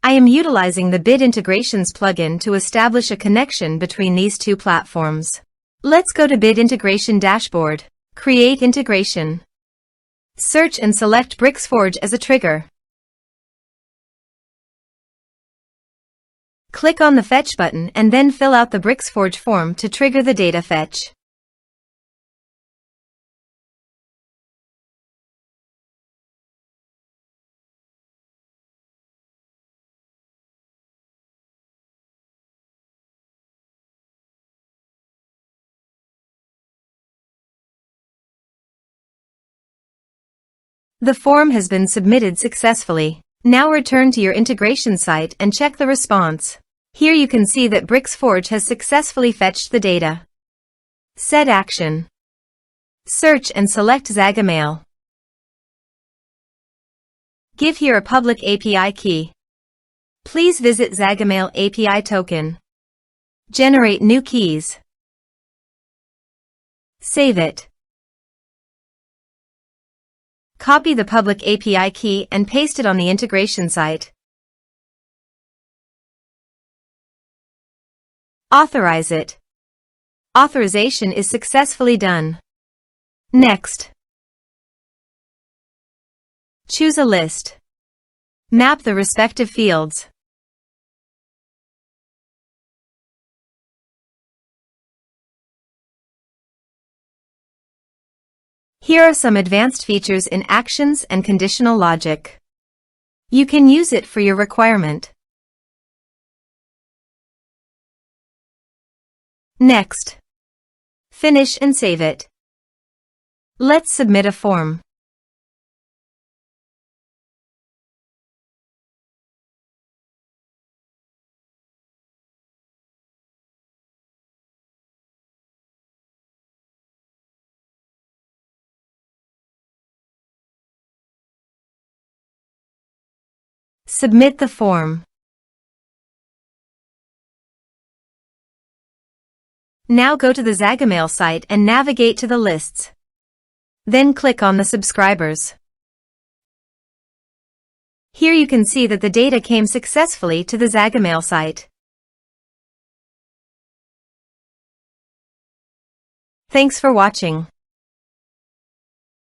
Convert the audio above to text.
I am utilizing the Bid Integrations plugin to establish a connection between these two platforms. Let's go to Bid Integration Dashboard. Create Integration. Search and select Bricksforge as a trigger. Click on the Fetch button and then fill out the Bricksforge form to trigger the data fetch. The form has been submitted successfully. Now return to your integration site and check the response. Here you can see that Bricksforge has successfully fetched the data. Set action. Search and select Zagomail. Give here a public API key. Please visit Zagomail API token. Generate new keys. Save it. Copy the public API key and paste it on the integration site. Authorize it. Authorization is successfully done. Next. Choose a list. Map the respective fields. Here are some advanced features in actions and conditional logic. You can use it for your requirement. Next. Finish and save it. Let's submit a form. Submit the form. Now go to the Zagomail site and navigate to the lists. Then click on the subscribers. Here you can see that the data came successfully to the Zagomail site. Thanks for watching.